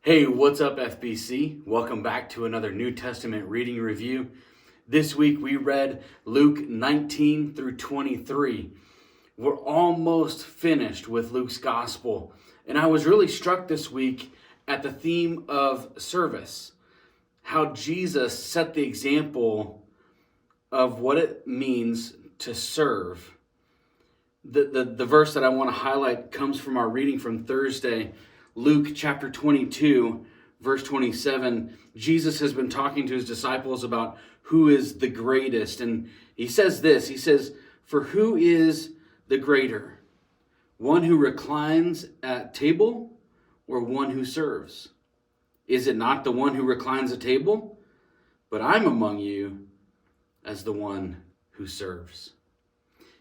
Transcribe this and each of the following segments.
Hey, what's up, FBC? Welcome back to another New Testament reading review. This week we read Luke 19 through 23. We're almost finished with Luke's gospel, and I was really struck this week at the theme of service, how Jesus set the example of what it means to serve. The verse that I want to highlight comes from our reading from Thursday, Luke chapter 22, verse 27. Jesus has been talking to his disciples about who is the greatest. And he says this, he says, "For who is the greater? One who reclines at table or one who serves? Is it not the one who reclines at table? But I'm among you as the one who serves."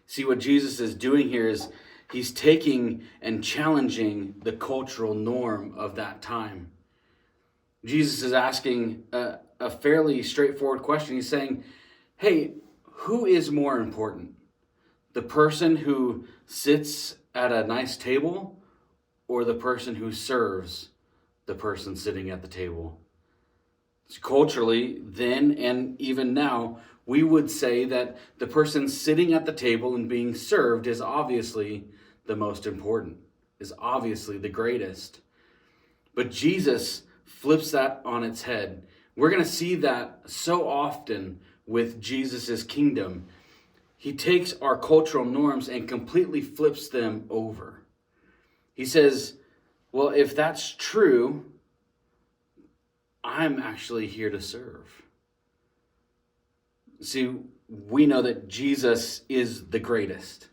See, what Jesus is doing here is he's taking and challenging the cultural norm of that time. Jesus is asking a fairly straightforward question. He's saying, hey, who is more important? The person who sits at a nice table or the person who serves the person sitting at the table? So culturally, then and even now, we would say that the person sitting at the table and being served is obviously the most important, is obviously the greatest. But Jesus flips that on its head. We're going to see that so often with Jesus's kingdom. He takes our cultural norms and completely flips them over. He says, well, if that's true, I'm actually here to serve. See, we know that Jesus is the greatest.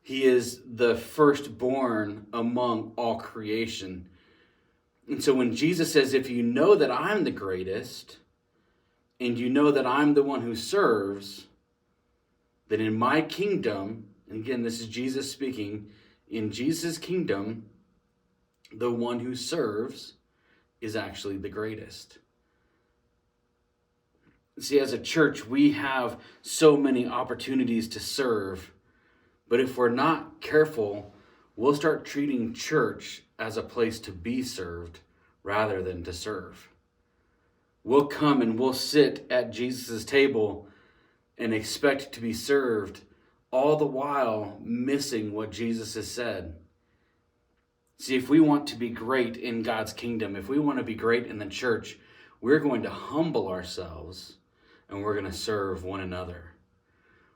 He is the firstborn among all creation. And so when Jesus says, if you know that I'm the greatest, and you know that I'm the one who serves, then in my kingdom, and again, this is Jesus speaking, in Jesus' kingdom, the one who serves is actually the greatest. See, as a church, we have so many opportunities to serve, but if we're not careful, we'll start treating church as a place to be served rather than to serve. We'll come and we'll sit at Jesus' table and expect to be served, all the while missing what Jesus has said. See, if we want to be great in God's kingdom, if we want to be great in the church, we're going to humble ourselves and we're going to serve one another.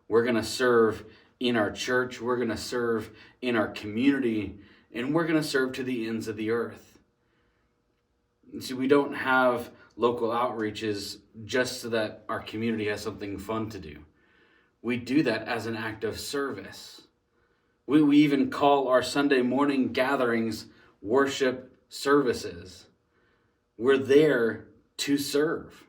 We're going to serve in our church, we're going to serve in our community, and we're going to serve to the ends of the earth. And see, we don't have local outreaches just so that our community has something fun to do. We do that as an act of service. We even call our Sunday morning gatherings worship services. We're there to serve.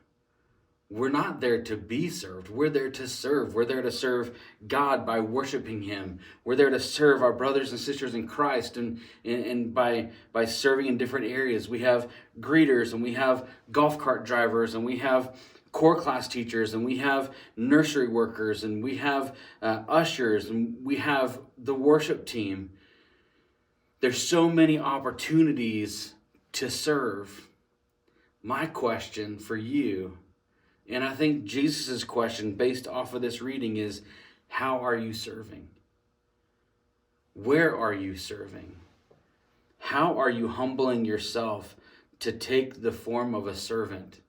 We're not there to be served. We're there to serve. We're there to serve God by worshiping him. We're there to serve our brothers and sisters in Christ and by serving in different areas. We have greeters and we have golf cart drivers and we have core class teachers and we have nursery workers and we have ushers and we have the worship team. There's so many opportunities to serve. My question for you, and I think Jesus' question based off of this reading, is how are you serving? Where are you serving? How are you humbling yourself to take the form of a servant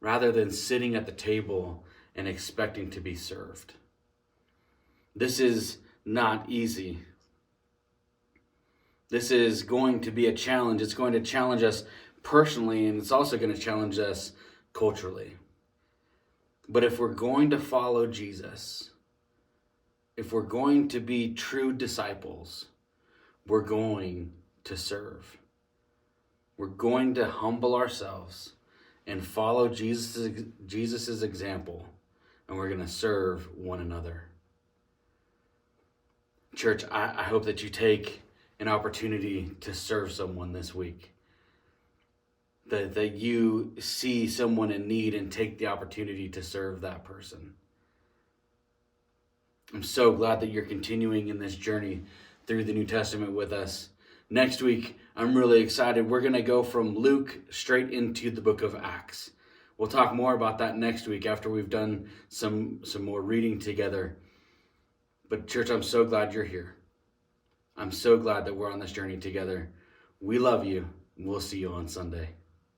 rather than sitting at the table and expecting to be served? This is not easy. This is going to be a challenge. It's going to challenge us personally, and it's also going to challenge us culturally. But if we're going to follow Jesus, if we're going to be true disciples, we're going to serve. We're going to humble ourselves and follow Jesus's example, and we're going to serve one another. Church, I hope that you take an opportunity to serve someone this week. That you see someone in need and take the opportunity to serve that person. I'm so glad that you're continuing in this journey through the New Testament with us. Next week, I'm really excited. We're going to go from Luke straight into the book of Acts. We'll talk more about that next week after we've done some more reading together. But church, I'm so glad you're here. I'm so glad that we're on this journey together. We love you. We'll see you on Sunday.